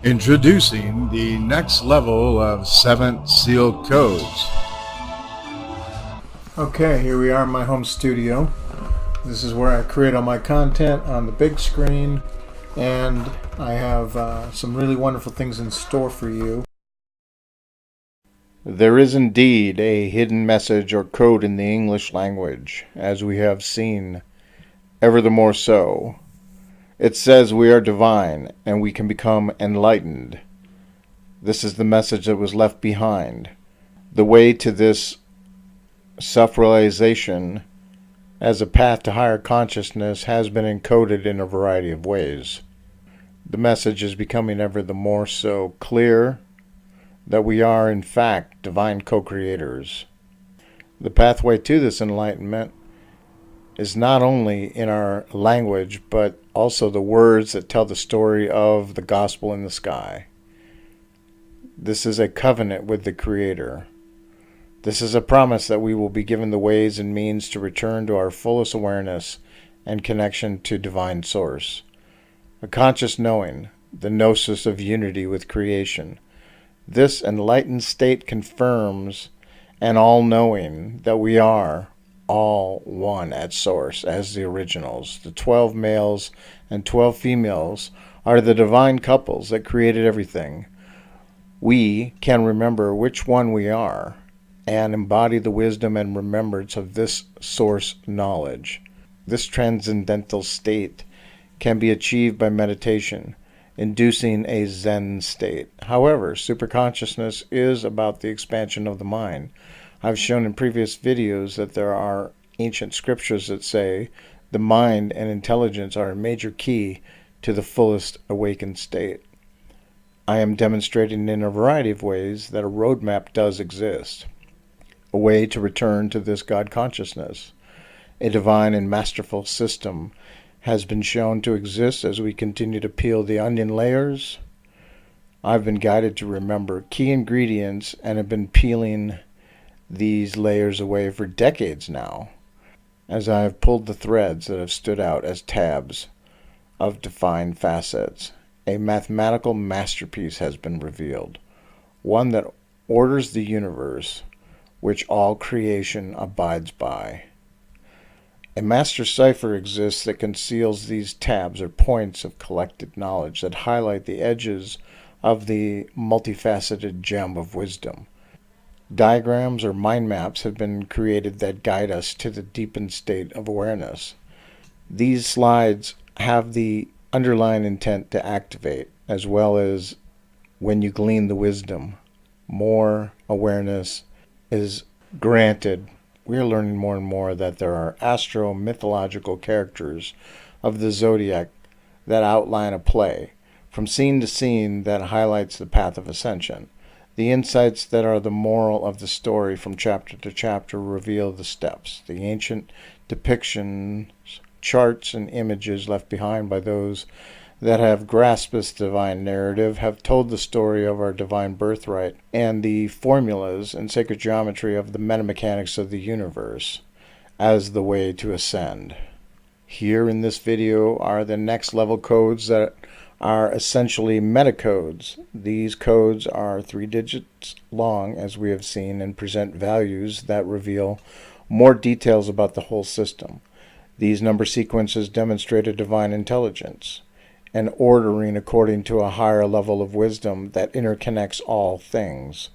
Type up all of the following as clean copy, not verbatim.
Introducing the next level of 7th Seal codes. Okay, here we are in my home studio. This is where I create all my content on the big screen, and I have some really wonderful things in store for you. There is indeed a hidden message or code in the English language, as we have seen, ever the more so. It says we are divine and we can become enlightened. This is the message that was left behind. The way to this self-realization as a path to higher consciousness has been encoded in a variety of ways. The message is becoming ever the more so clear that we are in fact divine co-creators. The pathway to this enlightenment is not only in our language, but also the words that tell the story of the gospel in the sky. This is a covenant with the Creator. This is a promise that we will be given the ways and means to return to our fullest awareness and connection to Divine Source. A conscious knowing, the gnosis of unity with creation. This enlightened state confirms an all-knowing that we are all one at source as the originals. The 12 males and 12 females are the divine couples that created everything. We can remember which one we are and embody the wisdom and remembrance of this source knowledge. This transcendental state can be achieved by meditation, inducing a Zen state. However, superconsciousness is about the expansion of the mind. I've shown in previous videos that there are ancient scriptures that say the mind and intelligence are a major key to the fullest awakened state. I am demonstrating in a variety of ways that a roadmap does exist, a way to return to this God consciousness. A divine and masterful system has been shown to exist as we continue to peel the onion layers. I've been guided to remember key ingredients and have been peeling these layers away for decades now, as I have pulled the threads that have stood out as tabs of defined facets. A mathematical masterpiece has been revealed, one that orders the universe, which all creation abides by. A master cipher exists that conceals these tabs or points of collected knowledge that highlight the edges of the multifaceted gem of wisdom. Diagrams or mind maps have been created that guide us to the deepened state of awareness. These slides have the underlying intent to activate, as well as when you glean the wisdom, more awareness is granted. We are learning more and more that there are astro-mythological characters of the zodiac that outline a play, from scene to scene that highlights the path of ascension. The insights that are the moral of the story from chapter to chapter reveal the steps. The ancient depictions, charts, and images left behind by those that have grasped this divine narrative have told the story of our divine birthright and the formulas and sacred geometry of the metamechanics of the universe as the way to ascend. Here in this video are the next level codes that are essentially metacodes. These codes are 3 digits long, as we have seen, and present values that reveal more details about the whole system. These number sequences demonstrate a divine intelligence, an ordering according to a higher level of wisdom that interconnects all things.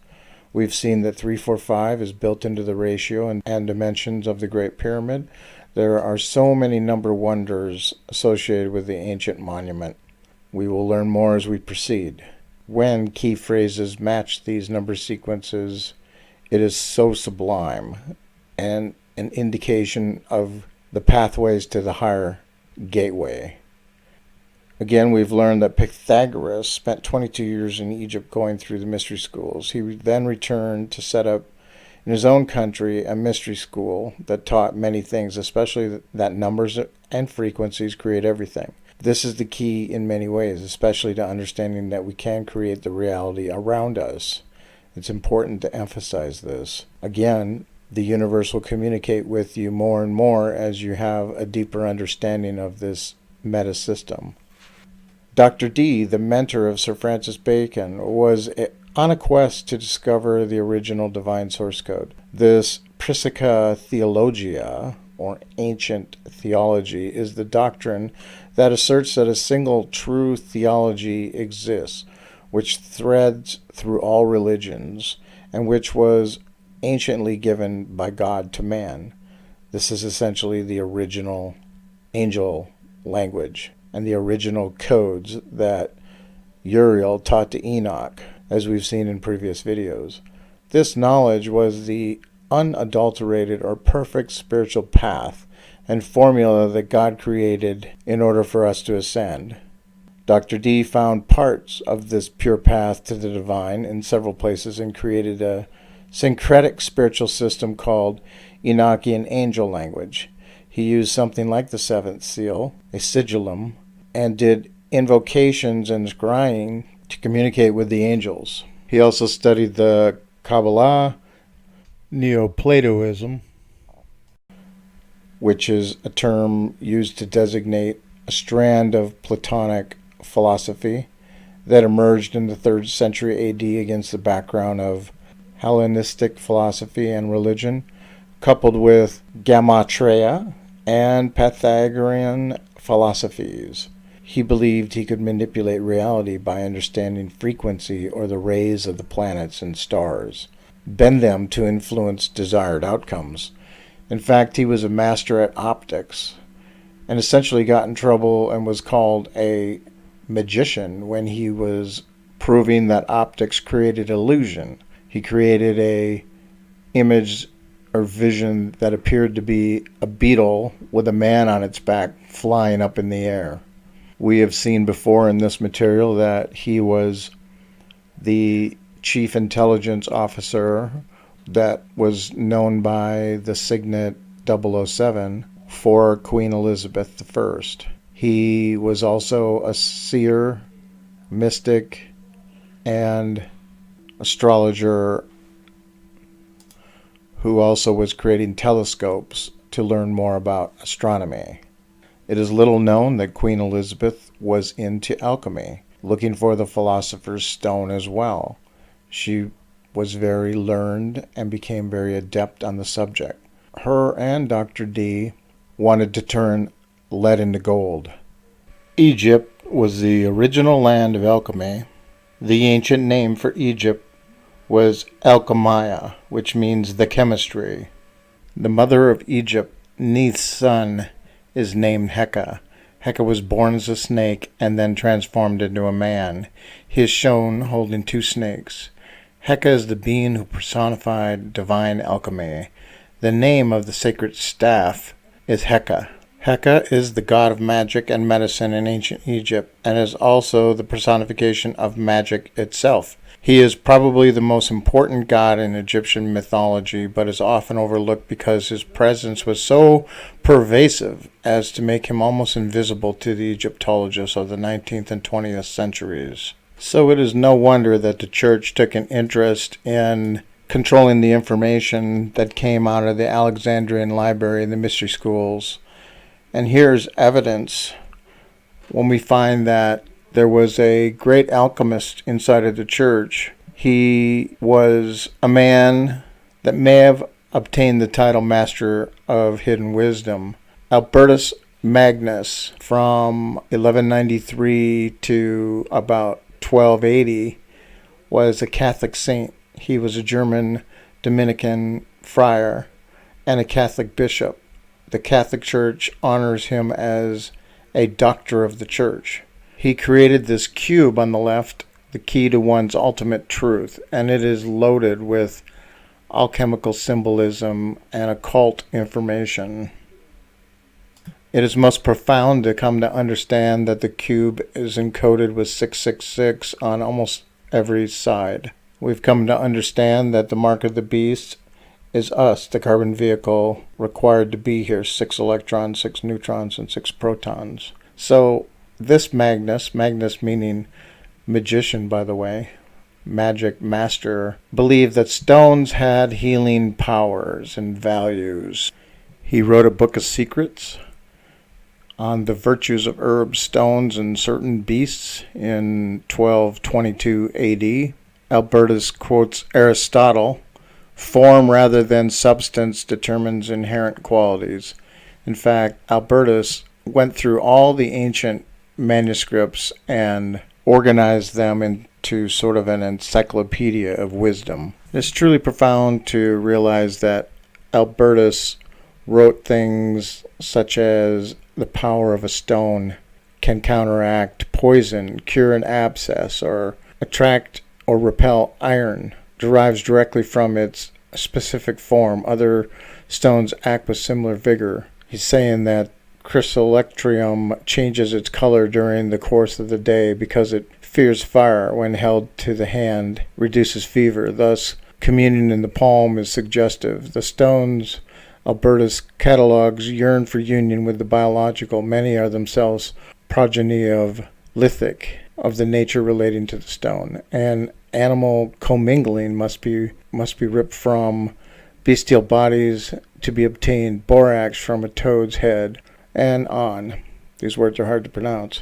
We've seen that 345 is built into the ratio and dimensions of the Great Pyramid. There are so many number wonders associated with the ancient monument. We will learn more as we proceed. When key phrases match these number sequences, it is so sublime and an indication of the pathways to the higher gateway. Again, we've learned that Pythagoras spent 22 years in Egypt going through the mystery schools. He then returned to set up in his own country a mystery school that taught many things, especially that numbers and frequencies create everything. This is the key in many ways, especially to understanding that we can create the reality around us. It's important to emphasize this. Again, the universe will communicate with you more and more as you have a deeper understanding of this meta system. Dr. Dee, the mentor of Sir Francis Bacon, was on a quest to discover the original divine source code. This Psychica Theologia, or ancient theology, is the doctrine that asserts that a single true theology exists, which threads through all religions, and which was anciently given by God to man. This is essentially the original angel language and the original codes that Uriel taught to Enoch, as we've seen in previous videos. This knowledge was the unadulterated or perfect spiritual path and formula that God created in order for us to ascend. Dr. Dee found parts of this pure path to the divine in several places and created a syncretic spiritual system called Enochian angel language. He used something like the seventh seal, a sigillum, and did invocations and scrying to communicate with the angels. He also studied the Kabbalah, Neoplatoism, which is a term used to designate a strand of Platonic philosophy that emerged in the 3rd century AD against the background of Hellenistic philosophy and religion, coupled with Gematria and Pythagorean philosophies. He believed he could manipulate reality by understanding frequency or the rays of the planets and stars, bend them to influence desired outcomes. In fact, he was a master at optics and essentially got in trouble and was called a magician when he was proving that optics created illusion. He created a image or vision that appeared to be a beetle with a man on its back flying up in the air. We have seen before in this material that he was the chief intelligence officer that was known by the signet 007 for Queen Elizabeth I. He was also a seer, mystic, and astrologer who also was creating telescopes to learn more about astronomy. It is little known that Queen Elizabeth was into alchemy, looking for the philosopher's stone as well. She was very learned and became very adept on the subject. Her and Dr. Dee wanted to turn lead into gold. Egypt was the original land of alchemy. The ancient name for Egypt was Alchemia, which means the chemistry. The mother of Egypt, Neith's son, is named Heka. Heka was born as a snake and then transformed into a man. He is shown holding 2 snakes. Heka is the being who personified divine alchemy. The name of the sacred staff is Heka. Heka is the god of magic and medicine in ancient Egypt and is also the personification of magic itself. He is probably the most important god in Egyptian mythology, but is often overlooked because his presence was so pervasive as to make him almost invisible to the Egyptologists of the 19th and 20th centuries. So it is no wonder that the church took an interest in controlling the information that came out of the Alexandrian library and the mystery schools. And here's evidence when we find that there was a great alchemist inside of the church. He was a man that may have obtained the title Master of Hidden Wisdom. Albertus Magus, from 1193 to about 1280, was a Catholic saint. He was a German Dominican friar and a Catholic bishop. The Catholic Church honors him as a doctor of the church. He created this cube on the left, the key to one's ultimate truth, and it is loaded with alchemical symbolism and occult information. It is most profound to come to understand that the cube is encoded with 666 on almost every side. We've come to understand that the mark of the beast is us, the carbon vehicle required to be here, 6 electrons, 6 neutrons, and 6 protons. So this Magus meaning magician, by the way, magic master, believed that stones had healing powers and values. He wrote a book of secrets on the virtues of herbs, stones, and certain beasts in 1222 AD. Albertus quotes Aristotle, "Form rather than substance determines inherent qualities." In fact, Albertus went through all the ancient manuscripts and organized them into sort of an encyclopedia of wisdom. It's truly profound to realize that Albertus wrote things such as the power of a stone can counteract poison, cure an abscess, or attract or repel iron, derives directly from its specific form. Other stones act with similar vigor. He's saying that chrysolectrium changes its color during the course of the day because it fears fire. When held to the hand, reduces fever. Thus, communion in the palm is suggestive. The stones Albertus catalogues yearn for union with the biological. Many are themselves progeny of lithic, of the nature relating to the stone. And animal commingling must be ripped from bestial bodies to be obtained, borax from a toad's head, and on. These words are hard to pronounce.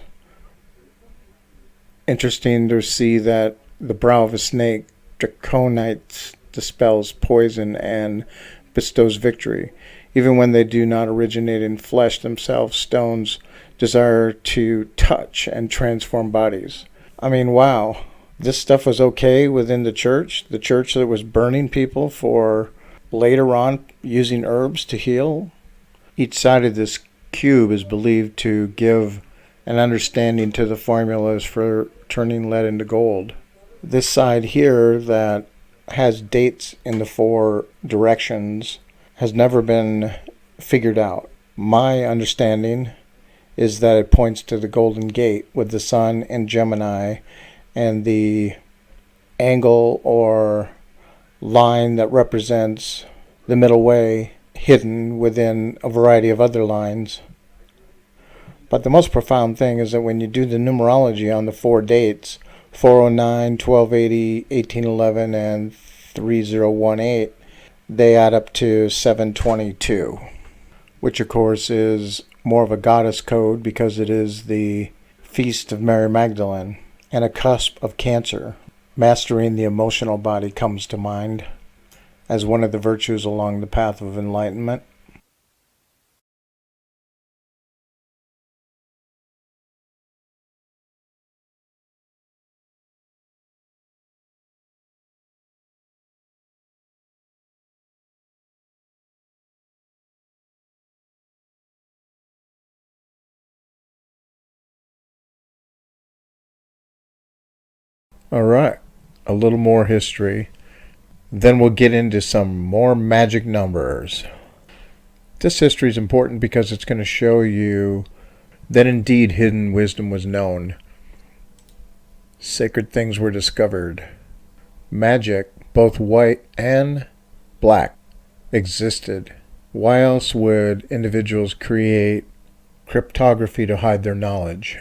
Interesting to see that the brow of a snake, draconites, dispels poison and bestows victory. Even when they do not originate in flesh themselves, stones desire to touch and transform bodies. I mean, wow. This stuff was okay within the church that was burning people for later on using herbs to heal. Each side of this cube is believed to give an understanding to the formulas for turning lead into gold. This side here that has dates in the 4 directions has never been figured out. My understanding is that it points to the Golden Gate with the sun in Gemini and the angle or line that represents the middle way hidden within a variety of other lines. But the most profound thing is that when you do the numerology on the 4 dates, 409, 1280, 1811, and 3018, they add up to 722, which of course is more of a goddess code because it is the feast of Mary Magdalene and a cusp of Cancer. Mastering the emotional body comes to mind as one of the virtues along the path of enlightenment. All right, a little more history. Then we'll get into some more magic numbers. This history is important because it's going to show you that indeed hidden wisdom was known. Sacred things were discovered. Magic, both white and black, existed. Why else would individuals create cryptography to hide their knowledge?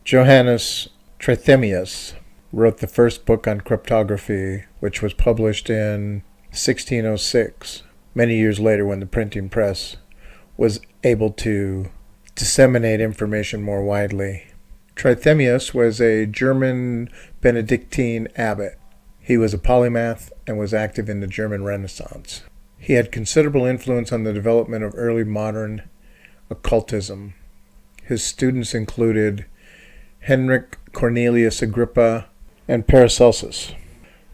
Johannes Trithemius wrote the first book on cryptography, which was published in 1606, many years later when the printing press was able to disseminate information more widely. Trithemius was a German Benedictine abbot. He was a polymath and was active in the German Renaissance. He had considerable influence on the development of early modern occultism. His students included Henrik Cornelius Agrippa and Paracelsus.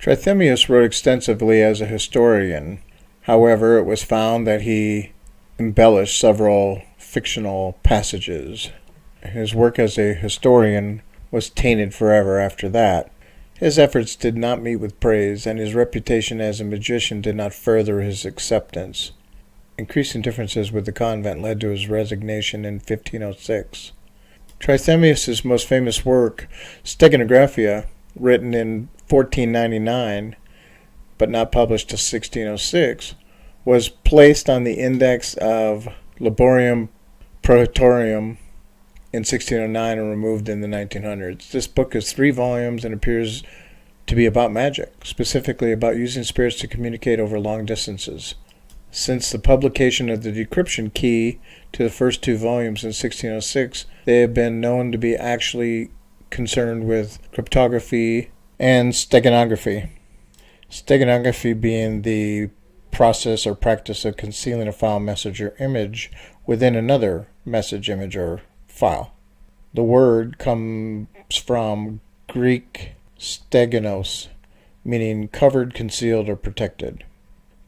Trithemius wrote extensively as a historian. However, it was found that he embellished several fictional passages. His work as a historian was tainted forever after that. His efforts did not meet with praise, and his reputation as a magician did not further his acceptance. Increasing differences with the convent led to his resignation in 1506. Trithemius' most famous work, Steganographia, written in 1499, but not published till 1606, was placed on the index of Liborium Praetorium in 1609 and removed in the 1900s. This book is 3 volumes and appears to be about magic, specifically about using spirits to communicate over long distances. Since the publication of the decryption key to the first two volumes in 1606, they have been known to be actually concerned with cryptography and steganography. Steganography being the process or practice of concealing a file, message, or image within another message, image, or file. The word comes from Greek steganos, meaning covered, concealed, or protected.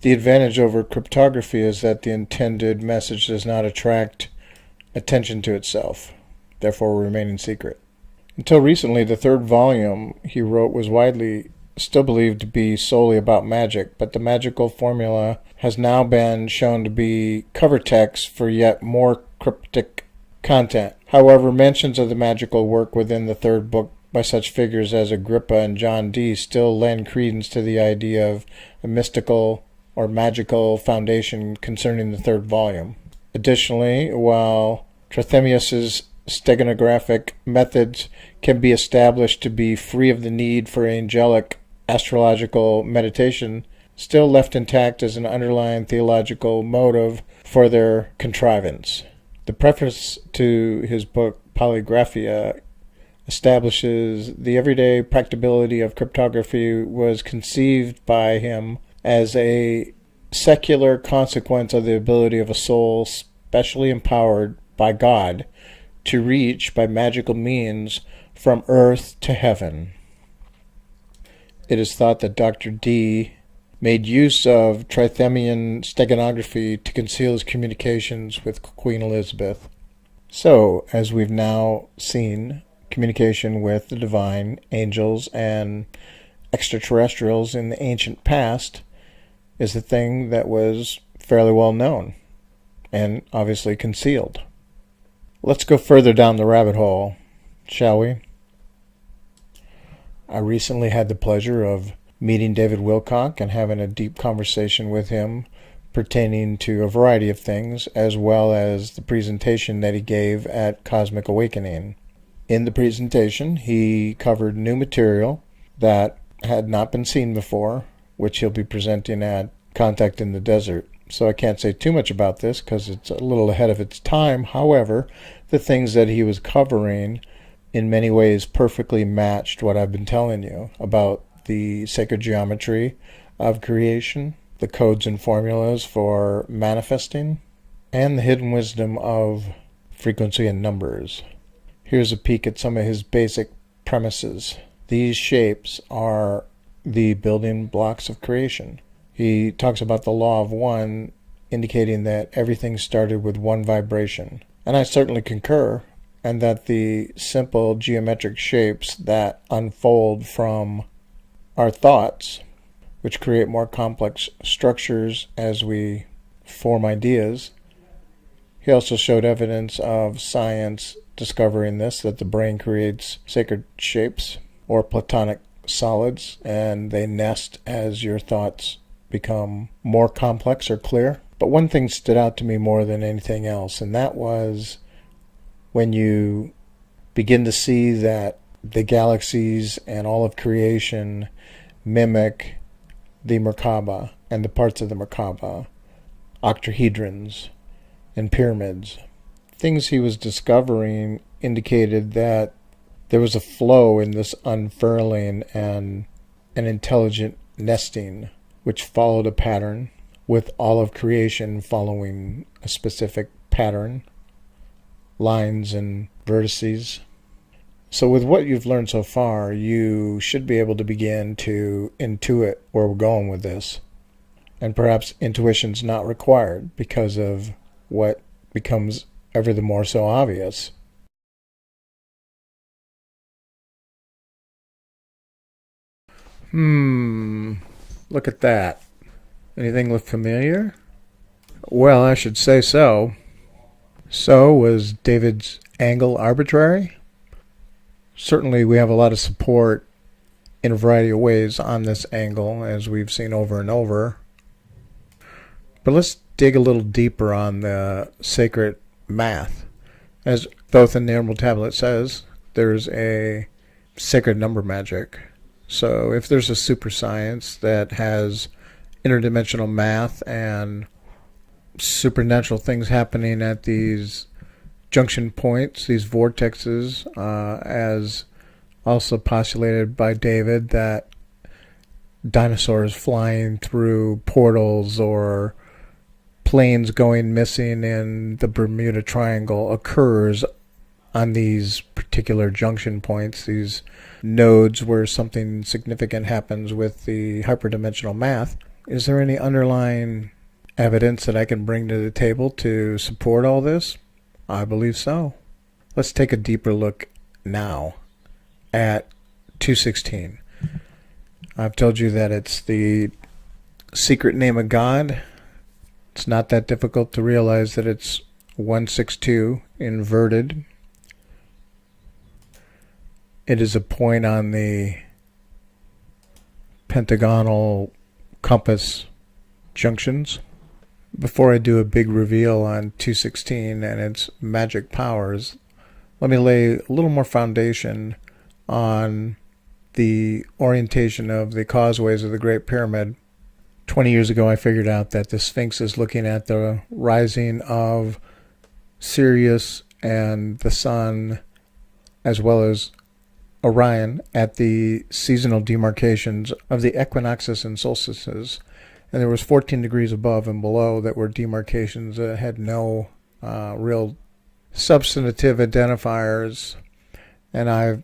The advantage over cryptography is that the intended message does not attract attention to itself, therefore remaining secret. Until recently, the third volume he wrote was widely still believed to be solely about magic, but the magical formula has now been shown to be cover text for yet more cryptic content. However, mentions of the magical work within the third book by such figures as Agrippa and John Dee still lend credence to the idea of a mystical or magical foundation concerning the third volume. Additionally, while Trithemius's steganographic methods can be established to be free of the need for angelic astrological meditation, still left intact as an underlying theological motive for their contrivance. The preface to his book Polygraphia establishes the everyday practicability of cryptography was conceived by him as a secular consequence of the ability of a soul specially empowered by God to reach by magical means from earth to heaven. It is thought that Dr. Dee made use of Trithemian steganography to conceal his communications with Queen Elizabeth. So, as we've now seen, communication with the divine, angels, and extraterrestrials in the ancient past is a thing that was fairly well known and obviously concealed. Let's go further down the rabbit hole, shall we? I recently had the pleasure of meeting David Wilcock and having a deep conversation with him pertaining to a variety of things, as well as the presentation that he gave at Cosmic Awakening. In the presentation, he covered new material that had not been seen before, which he'll be presenting at Contact in the Desert. So I can't say too much about this because it's a little ahead of its time. However, the things that he was covering in many ways perfectly matched what I've been telling you about the sacred geometry of creation, the codes and formulas for manifesting, and the hidden wisdom of frequency and numbers. Here's a peek at some of his basic premises. These shapes are the building blocks of creation. He talks about the law of one, indicating that everything started with one vibration. And I certainly concur, and that the simple geometric shapes that unfold from our thoughts, which create more complex structures as we form ideas. He also showed evidence of science discovering this, that the brain creates sacred shapes or platonic solids, and they nest as your thoughts become more complex or clear. But one thing stood out to me more than anything else, and that was when you begin to see that the galaxies and all of creation mimic the Merkaba and the parts of the Merkaba, octahedrons and pyramids. Things he was discovering indicated that there was a flow in this unfurling and an intelligent nesting, which followed a pattern, with all of creation following a specific pattern, lines and vertices. So with what you've learned so far, you should be able to begin to intuit where we're going with this. And perhaps intuition's not required because of what becomes ever the more so obvious. Look at that. Anything look familiar? Well, I should say so. So, was David's angle arbitrary? Certainly we have a lot of support in a variety of ways on this angle, as we've seen over and over. But let's dig a little deeper on the sacred math. As both in the Emerald Tablet says, there's a sacred number magic. So if there's a super science that has interdimensional math and supernatural things happening at these junction points, these vortexes, as also postulated by David, that dinosaurs flying through portals or planes going missing in the Bermuda Triangle occurs on these particular junction points, these nodes where something significant happens with the hyperdimensional math. Is there any underlying evidence that I can bring to the table to support all this? I believe so. Let's take a deeper look now at 216. I've told you that it's the secret name of God. It's not that difficult to realize that it's 162 inverted. It is a point on the pentagonal compass junctions. Before I do a big reveal on 216 and its magic powers, let me lay a little more foundation on the orientation of the causeways of the Great Pyramid. 20 years ago, I figured out that the Sphinx is looking at the rising of Sirius and the Sun, as well as Orion, at the seasonal demarcations of the equinoxes and solstices. And there was 14 degrees above and below that were demarcations that had no real substantive identifiers. And I've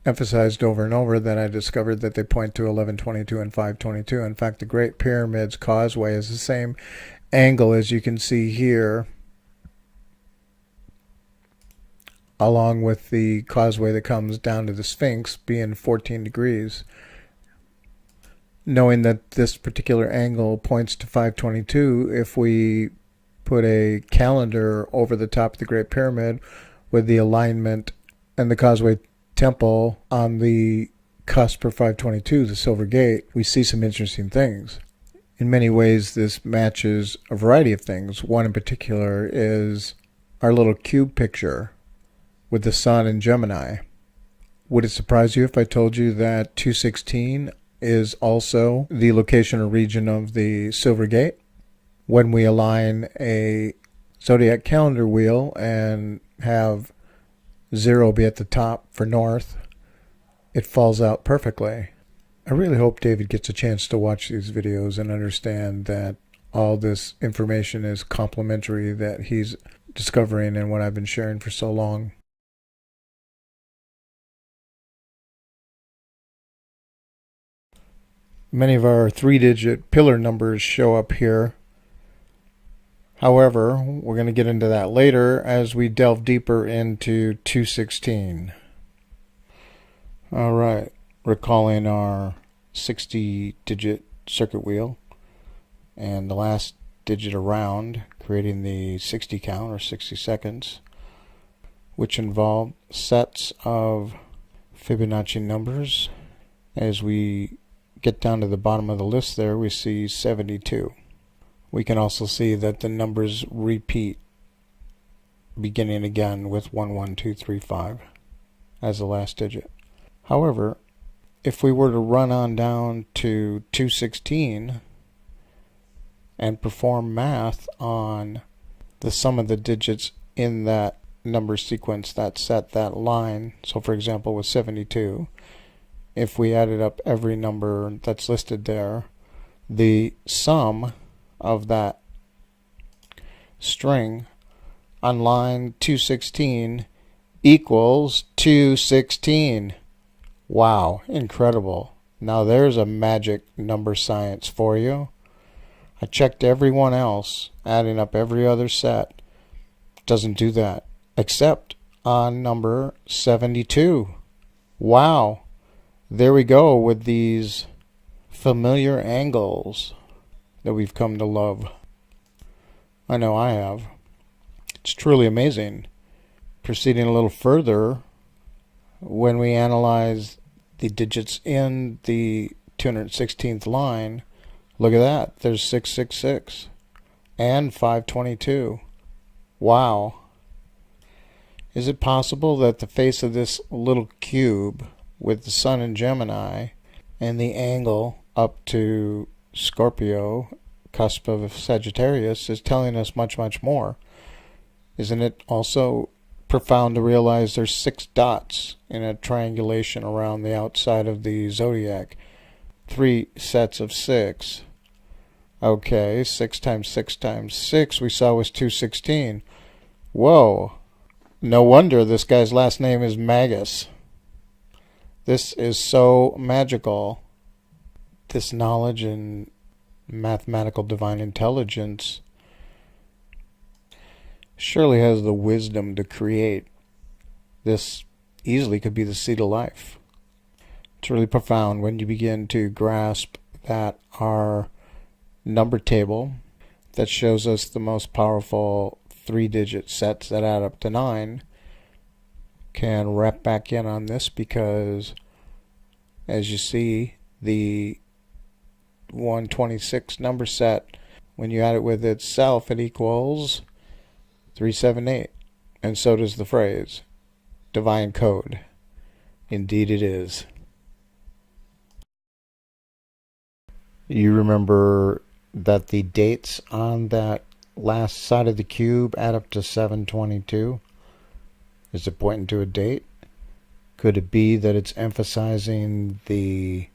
emphasized over and over that I discovered that they point to 1122 and 522. In fact, the Great Pyramid's causeway is the same angle as you can see here, along with the causeway that comes down to the Sphinx being 14 degrees. Knowing that this particular angle points to 522, if we put a calendar over the top of the Great Pyramid with the alignment and the causeway temple on the cusp of 522, the Silver Gate, we see some interesting things. In many ways, this matches a variety of things. One in particular is our little cube picture with the Sun in Gemini. Would it surprise you if I told you that 216 is also the location or region of the Silver Gate? When we align a zodiac calendar wheel and have 0 be at the top for north, it falls out perfectly. I really hope David gets a chance to watch these videos and understand that all this information is complementary that he's discovering and what I've been sharing for so long. Many of our 3-digit pillar numbers show up here. However, we're going to get into that later as we delve deeper into 216. All right, recalling our 60-digit circuit wheel and the last digit around, creating the 60 count or 60 seconds, which involve sets of Fibonacci numbers. As we get down to the bottom of the list there, we see 72. We can also see that the numbers repeat, beginning again with 11235 as the last digit. However, if we were to run on down to 216 and perform math on the sum of the digits in that number sequence, that set, that line, so for example with 72, if we added up every number that's listed there, the sum of that string on line 216 equals 216. Wow, incredible. Now there's a magic number science for you. I checked everyone else, adding up every other set. Doesn't do that, except on number 72. Wow. There we go with these familiar angles that we've come to love. I know I have. It's truly amazing. Proceeding a little further, when we analyze the digits in the 216th line, look at that. There's 666 and 522. Wow. Is it possible that the face of this little cube with the Sun in Gemini and the angle up to Scorpio cusp of Sagittarius is telling us much, much more. Isn't it also profound to realize there's 6 dots in a triangulation around the outside of the zodiac? 3 sets of 6. Okay, 6 times 6 times 6 we saw was 216. Whoa. No wonder this guy's last name is Magus. This is so magical. This knowledge and mathematical divine intelligence surely has the wisdom to create. This easily could be the seed of life. It's really profound when you begin to grasp that our number table that shows us the most powerful 3-digit sets that add up to 9 can wrap back in on this, because as you see, the 126 number set, when you add it with itself, it equals 378. And so does the phrase divine code. Indeed it is. You remember that the dates on that last side of the cube add up to 722. Is it pointing to a date? Could it be that it's emphasizing the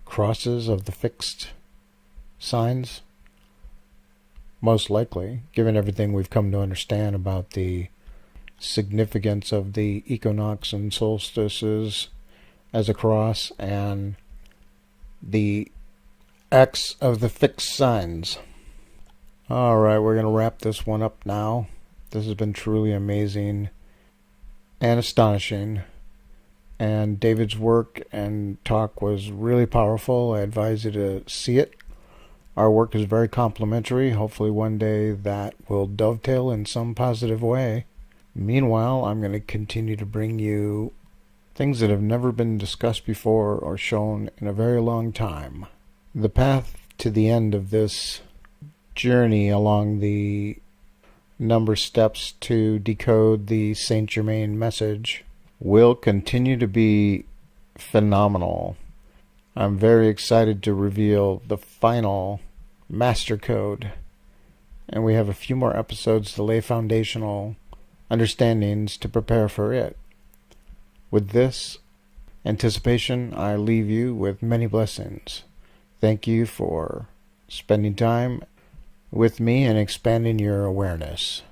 crosses of the fixed signs? Most likely, given everything we've come to understand about the significance of the equinox and solstices as a cross, and the X of the fixed signs. Alright, we're going to wrap this one up now. This has been truly amazing and astonishing. And David's work and talk was really powerful. I advise you to see it. Our work is very complementary. Hopefully one day that will dovetail in some positive way. Meanwhile, I'm going to continue to bring you things that have never been discussed before or shown in a very long time. The path to the end of this journey along the number steps to decode the Saint Germain message will continue to be phenomenal. I'm very excited to reveal the final master code, and we have a few more episodes to lay foundational understandings to prepare for it. With this anticipation, I leave you with many blessings. Thank you for spending time with me and expanding your awareness.